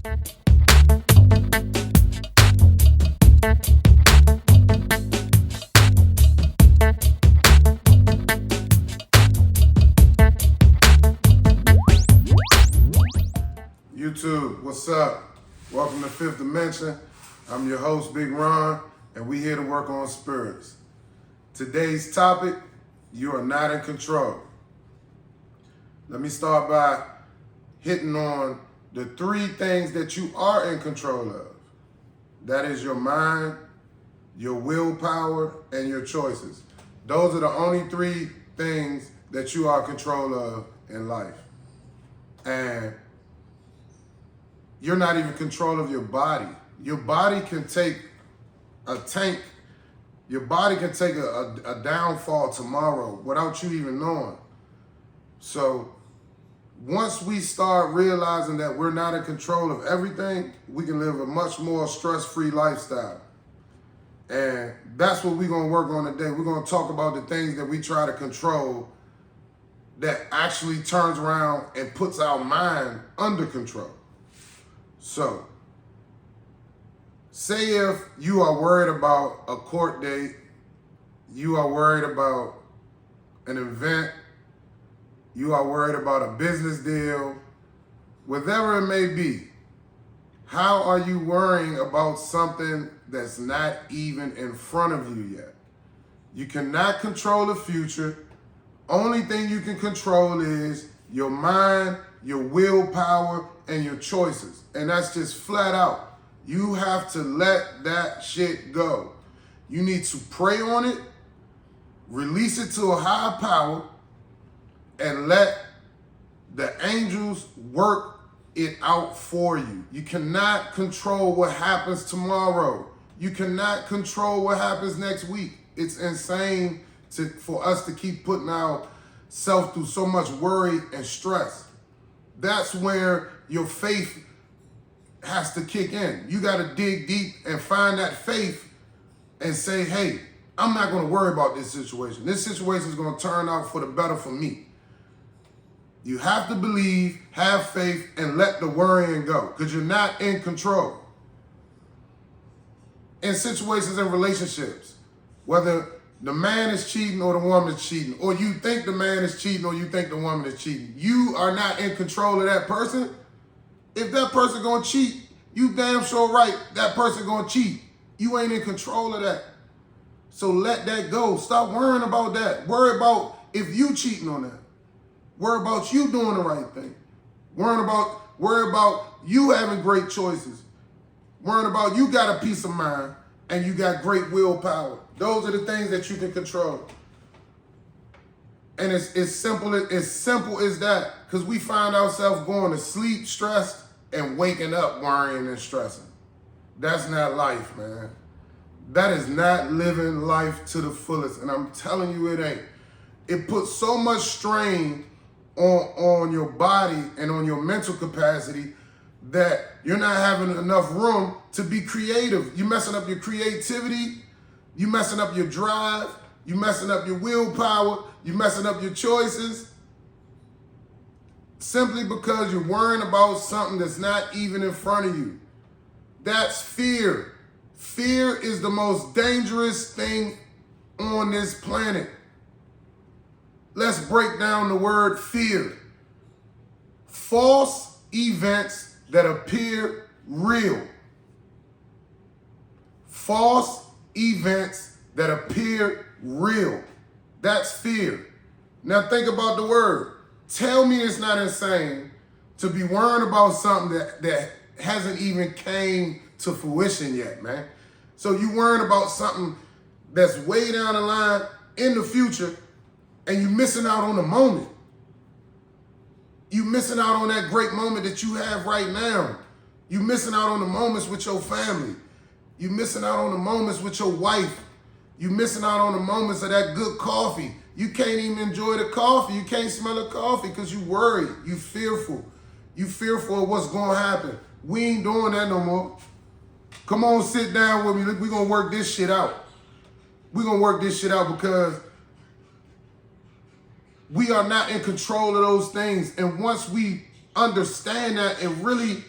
YouTube, what's up? Welcome to Fifth Dimension. I'm your host, Big Ron, and we here to work on spirits. Today's topic, you are not in control. Let me start by hitting on the three things that you are in control of. That is your mind, your willpower, and your choices. Those are the only three things that you are in control of in life. And you're not even in control of your body. Your body can take a tank. Your body can take a downfall tomorrow without you even knowing. So once we start realizing that we're not in control of everything, we can live a much more stress-free lifestyle. And that's what we're gonna work on today. We're gonna talk about the things that we try to control that actually turns around and puts our mind under control. So, say if you are worried about a court date, you are worried about an event, you are worried about a business deal, whatever it may be, how are you worrying about something that's not even in front of you yet? You cannot control the future. Only thing you can control is your mind, your willpower, and your choices. And that's just flat out. You have to let that shit go. You need to pray on it, release it to a higher power, and let the angels work it out for you. You cannot control what happens tomorrow. You cannot control what happens next week. It's insane for us to keep putting ourselves through so much worry and stress. That's where your faith has to kick in. You got to dig deep and find that faith and say, hey, I'm not going to worry about this situation. This situation is going to turn out for the better for me. You have to believe, have faith, and let the worrying go, because you're not in control. In situations and relationships, whether the man is cheating or the woman is cheating, or you think the man is cheating or you think the woman is cheating, you are not in control of that person. If that person gonna cheat, you damn sure right, that person gonna cheat. You ain't in control of that. So let that go. Stop worrying about that. Worry about if you cheating on that. Worry about you doing the right thing. Worry about you having great choices. Worrying about you got a peace of mind and you got great willpower. Those are the things that you can control. And it's simple as that, because we find ourselves going to sleep stressed and waking up worrying and stressing. That's not life, man. That is not living life to the fullest. And I'm telling you it ain't. It puts so much strain on your body and on your mental capacity that you're not having enough room to be creative. You're messing up your creativity. You messing up your drive, you messing up your willpower, you messing up your choices, simply because you're worrying about something that's not even in front of you. That's fear. Fear is the most dangerous thing on this planet. Let's break down the word fear. False events that appear real. False events that appear real. That's fear. Now think about the word. Tell me it's not insane to be worrying about something that hasn't even came to fruition yet, man. So you worrying about something that's way down the line in the future, and you missing out on the moment. You missing out on that great moment that you have right now. You missing out on the moments with your family. You missing out on the moments with your wife. You missing out on the moments of that good coffee. You can't even enjoy the coffee. You can't smell the coffee because you worried. You fearful. You fearful of what's going to happen. We ain't doing that no more. Come on, sit down with me. We're going to work this shit out. We're going to work this shit out because we are not in control of those things. And once we understand that and really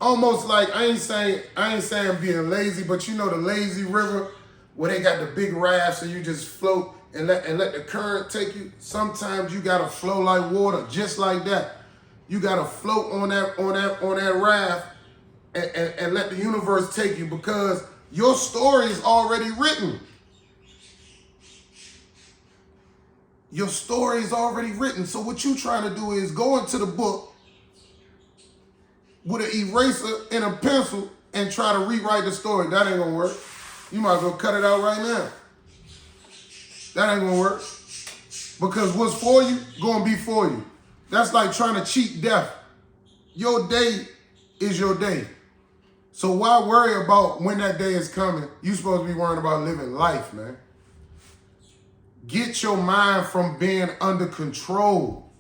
almost like I ain't saying being lazy, but you know the lazy river where they got the big rafts and you just float and let the current take you. Sometimes you gotta flow like water, just like that. You gotta float on that raft and let the universe take you, because your story is already written. Your story is already written. So what you trying to do is go into the book with an eraser and a pencil and try to rewrite the story. That ain't gonna work. You might as well cut it out right now. That ain't gonna work. Because what's for you, gonna be for you. That's like trying to cheat death. Your day is your day. So why worry about when that day is coming? You supposed to be worrying about living life, man. Get your mind from being under control.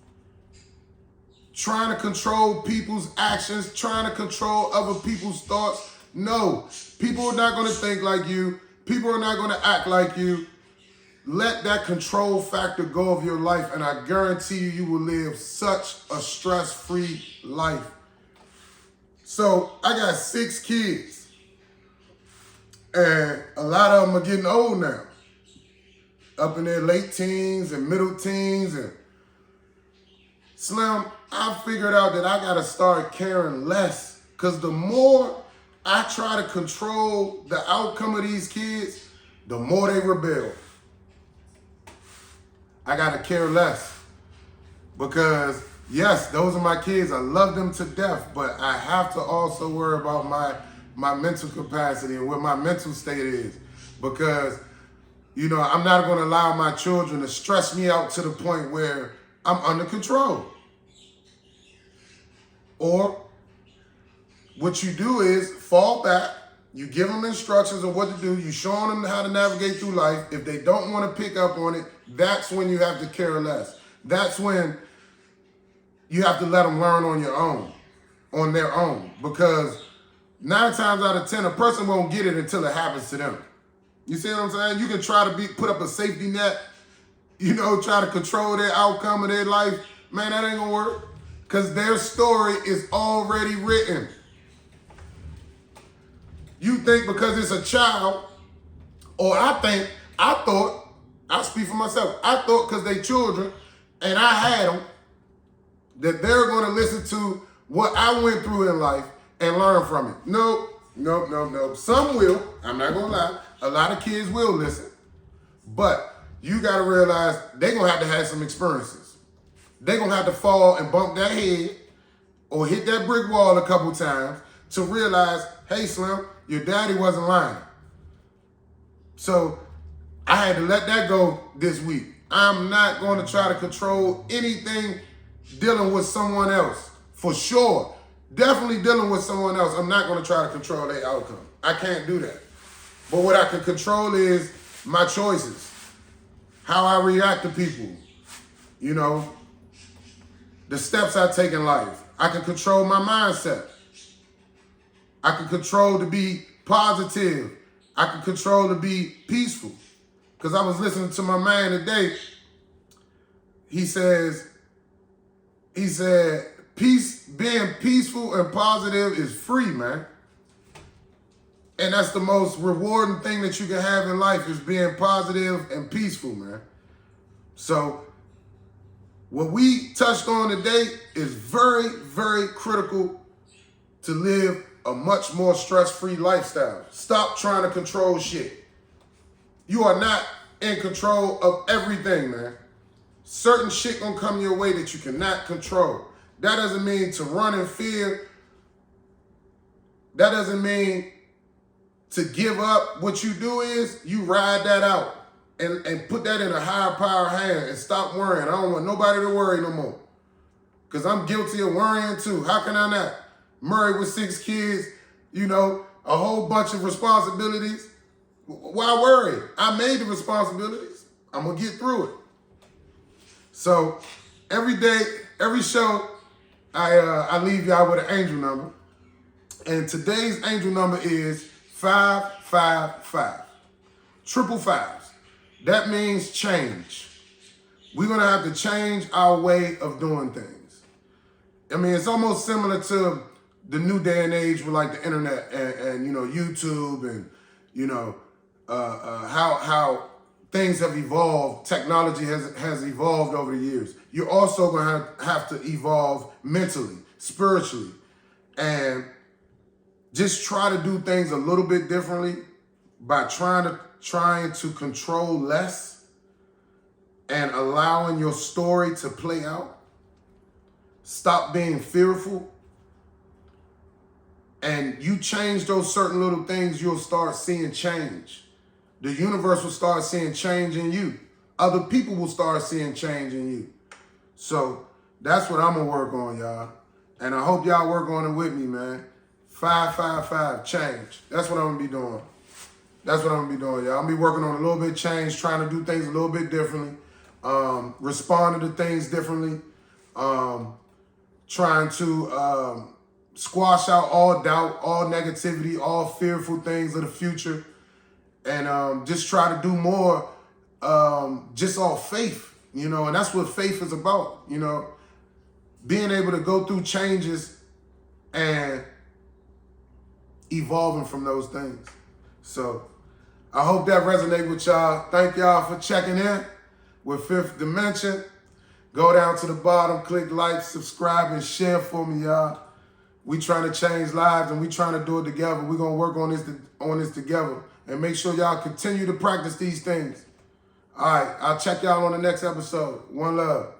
Trying to control people's actions, trying to control other people's thoughts. No, people are not going to think like you. People are not going to act like you. Let that control factor go of your life, and I guarantee you, you will live such a stress-free life. So I got 6 kids, and a lot of them are getting old now. Up in their late teens and middle teens. And Slim, I figured out that I gotta start caring less, because the more I try to control the outcome of these kids, the more they rebel. I gotta care less, because yes, those are my kids. I love them to death, but I have to also worry about my mental capacity and what my mental state is, because you know, I'm not going to allow my children to stress me out to the point where I'm under control. Or what you do is fall back. You give them instructions on what to do. You show them how to navigate through life. If they don't want to pick up on it, that's when you have to care less. That's when you have to let them learn on their own. Because 9 times out of 10, a person won't get it until it happens to them. You see what I'm saying? You can try to put up a safety net, you know, try to control their outcome of their life. Man, that ain't gonna work, because their story is already written. You think because it's a child, or I speak for myself, I thought because they children and I had them, that they're gonna listen to what I went through in life and learn from it. Nope. Some will, I'm not gonna lie. A lot of kids will listen, but you gotta realize they're gonna have to have some experiences. They're gonna have to fall and bump their head or hit that brick wall a couple times to realize, hey Slim, your daddy wasn't lying. So I had to let that go this week. I'm not gonna try to control anything dealing with someone else, for sure. Definitely dealing with someone else. I'm not gonna try to control their outcome. I can't do that. But what I can control is my choices, how I react to people, you know, the steps I take in life. I can control my mindset. I can control to be positive. I can control to be peaceful. Because I was listening to my man today. He said, being peaceful and positive is free, man. And that's the most rewarding thing that you can have in life, is being positive and peaceful, man. So what we touched on today is very, very critical to live a much more stress-free lifestyle. Stop trying to control shit. You are not in control of everything, man. Certain shit gonna come your way that you cannot control. That doesn't mean to run in fear. That doesn't mean to give up. What you do is you ride that out and put that in a higher power hand and stop worrying. I don't want nobody to worry no more, because I'm guilty of worrying too. How can I not? Married with 6 kids, you know, a whole bunch of responsibilities. Why worry? I made the responsibilities. I'm going to get through it. So every day, every show, I leave y'all with an angel number. And today's angel number is 555. Triple fives. That means change. We're going to have to change our way of doing things. I mean, it's almost similar to the new day and age with like the internet and you know, YouTube and, you know, how things have evolved, technology has evolved over the years. You're also gonna have to evolve mentally, spiritually, and just try to do things a little bit differently by trying to control less and allowing your story to play out. Stop being fearful. And you change those certain little things, you'll start seeing change. The universe will start seeing change in you. Other people will start seeing change in you. So that's what I'm gonna work on, y'all. And I hope y'all work on it with me, man. 555 change. That's what I'm gonna be doing. That's what I'm gonna be doing, y'all. I'm gonna be working on a little bit of change, trying to do things a little bit differently, responding to things differently, trying to squash out all doubt, all negativity, all fearful things of the future, and just try to do more just off faith, you know, and that's what faith is about, you know, being able to go through changes and evolving from those things. So I hope that resonates with y'all. Thank y'all for checking in with Fifth Dimension. Go down to the bottom, click like, subscribe, and share for me, y'all. We trying to change lives and we trying to do it together. We're gonna work on this together. And make sure y'all continue to practice these things. All right, I'll check y'all on the next episode. One love.